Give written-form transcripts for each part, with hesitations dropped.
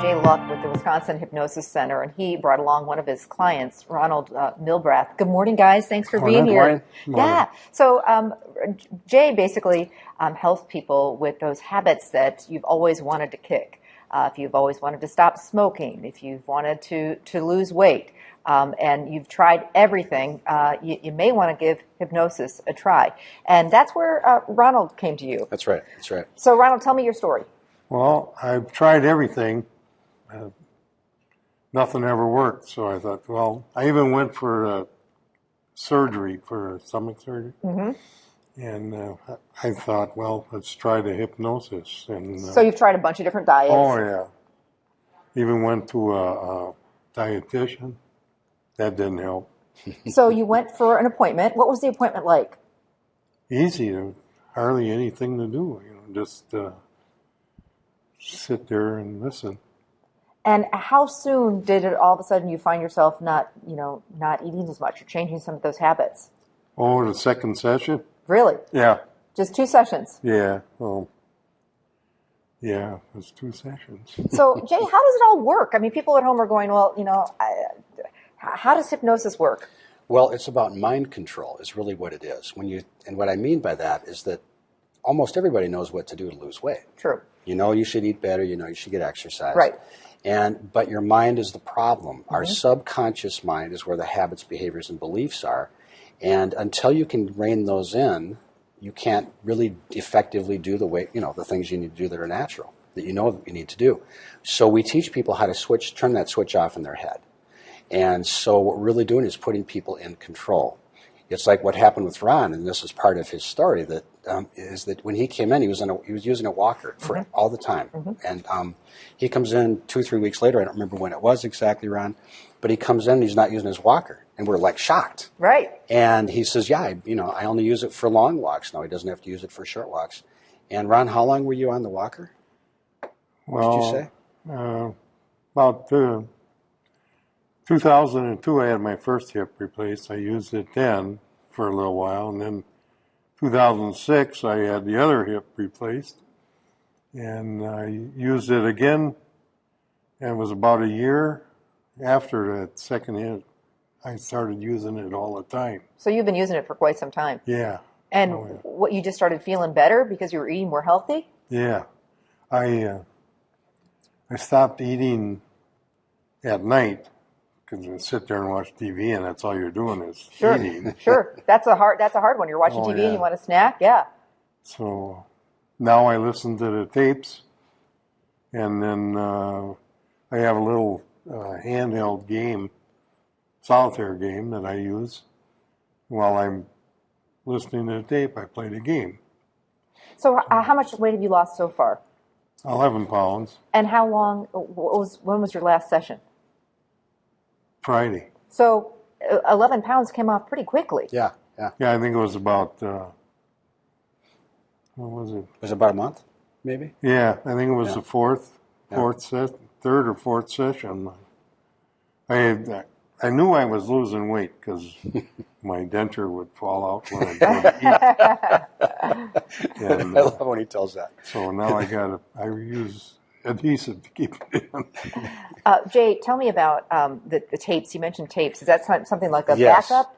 Jay Luck with the Wisconsin Hypnosis Center, and he brought along one of his clients, Ronald Milbrath. Good morning, guys. Thanks for being here. Morning. Yeah. So Jay basically helps people with those habits that you've always wanted to kick. If you've always wanted to stop smoking, if you've wanted to lose weight, and you've tried everything, you may want to give hypnosis a try. And that's where Ronald came to you. That's right. That's right. So, Ronald, tell me your story. Well, I've tried everything. Nothing ever worked. So I thought, well, I even went for surgery, for stomach surgery. Mm-hmm. And I thought, well, let's try the hypnosis. And so you've tried a bunch of different diets. Oh, yeah. Even went to a dietitian. That didn't help. So you went for an appointment. What was the appointment like? Easy. There was hardly anything to do. Just sit there and listen. And how soon did it all of a sudden you find yourself not eating as much or changing some of those habits? Oh, the second session? Really? Yeah. Just 2 sessions? Yeah. Well, yeah, it was 2 sessions. So, Jay, how does it all work? I mean, people at home are going, well, how does hypnosis work? Well, it's about mind control is really what it is. And what I mean by that is that almost everybody knows what to do to lose weight. True. You know you should eat better, you know you should get exercise. Right. But your mind is the problem. Mm-hmm. Our subconscious mind is where the habits, behaviors, and beliefs are. And until you can rein those in, you can't really effectively do the things you need to do that are natural, that you know that you need to do. So we teach people how to turn that switch off in their head. And so what we're really doing is putting people in control. It's like what happened with Ron, and this is part of his story, that is that when he came in, he was using a walker for all the time. Mm-hmm. And he comes in 2-3 weeks later. I don't remember when it was exactly, Ron, but he comes in and he's not using his walker. And we're like shocked. Right. And he says, yeah, I only use it for long walks now. He doesn't have to use it for short walks. And Ron, how long were you on the walker? Well, what did you say? About 2002, I had my first hip replaced. I used it then for a little while. And then 2006, I had the other hip replaced. And I used it again. And it was about a year after that second hip, I started using it all the time. So you've been using it for quite some time. Yeah. And what, you just started feeling better because you were eating more healthy? Yeah. I stopped eating at night because you sit there and watch TV and that's all you're doing is eating. Sure. That's a hard one. You're watching TV and you want a snack? Yeah. So now I listen to the tapes and then I have a little handheld game, solitaire game that I use. While I'm listening to the tape, I play the game. So how much weight have you lost so far? 11 pounds. And how long, when was your last session? Friday. So 11 pounds came off pretty quickly. Yeah. Yeah, I think it was about, what was it? Was it about a month, maybe? Yeah, I think it was the third or fourth session. I knew I was losing weight because my denture would fall out when I go to eat. And, I love when he tells that. So now I use adhesive to keep it in. Jay, tell me about the tapes. You mentioned tapes. Is that something like a backup,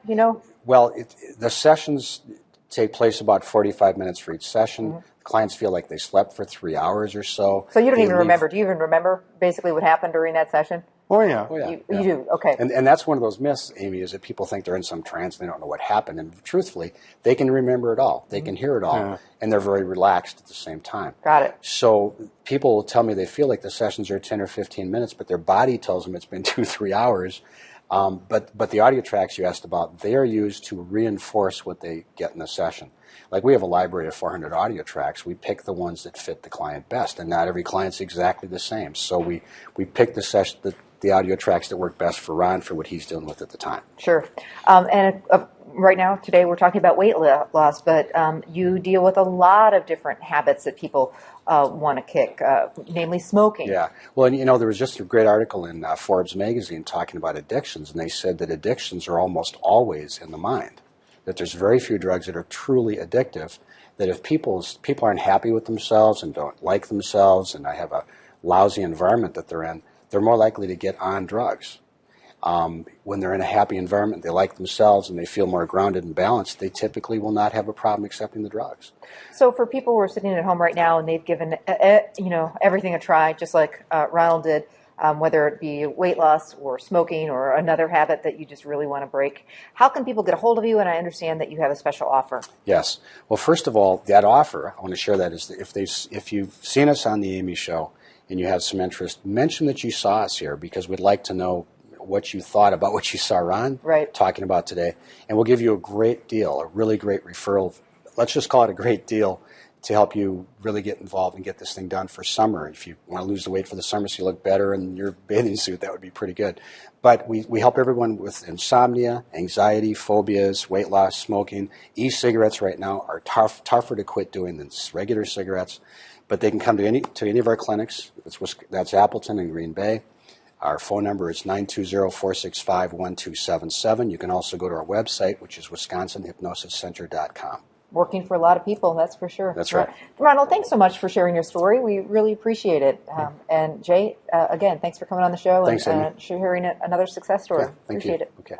Well, the sessions take place about 45 minutes for each session. Mm-hmm. Clients feel like they slept for 3 hours or so. So you don't even remember. Do you even remember basically what happened during that session? Oh, yeah. You do? Okay. And that's one of those myths, Amy, is that people think they're in some trance and they don't know what happened. And truthfully, they can remember it all. They can hear it all. And they're very relaxed at the same time. Got it. So people will tell me they feel like the sessions are 10 or 15 minutes, but their body tells them it's been 2-3 hours. But the audio tracks you asked about, they are used to reinforce what they get in the session. Like we have a library of 400 audio tracks. We pick the ones that fit the client best, and not every client's exactly the same. So we pick the audio tracks that work best for Ron for what he's dealing with at the time. Sure. And right now, today, we're talking about weight loss, but you deal with a lot of different habits that people want to kick, namely smoking. Yeah. Well, and there was just a great article in Forbes magazine talking about addictions, and they said that addictions are almost always in the mind, that there's very few drugs that are truly addictive, that if people aren't happy with themselves and don't like themselves, and I have a lousy environment that they're in, they're more likely to get on drugs. When they're in a happy environment, they like themselves and they feel more grounded and balanced, they typically will not have a problem accepting the drugs. So for people who are sitting at home right now and they've given everything a try, just like Ronald did, whether it be weight loss or smoking or another habit that you just really want to break, how can people get a hold of you? And I understand that you have a special offer. Yes. Well, first of all, that offer, I want to share that, is that if you've seen us on the Amy Show and you have some interest, mention that you saw us here, because we'd like to know what you thought about what you saw Ron talking about today. And we'll give you a great deal, a really great referral. Let's just call it a great deal to help you really get involved and get this thing done for summer. If you want to lose the weight for the summer so you look better in your bathing suit, that would be pretty good. But we help everyone with insomnia, anxiety, phobias, weight loss, smoking. E-cigarettes right now are tougher to quit doing than regular cigarettes. But they can come to any of our clinics. That's Appleton and Green Bay. Our phone number is 920-465-1277. You can also go to our website, which is wisconsinhypnosiscenter.com. Working for a lot of people, that's for sure. That's right. Ronald, thanks so much for sharing your story. We really appreciate it. And Jay, again, thanks for coming on the show Thanks, and sharing another success story. Yeah, thank appreciate you. it. Okay.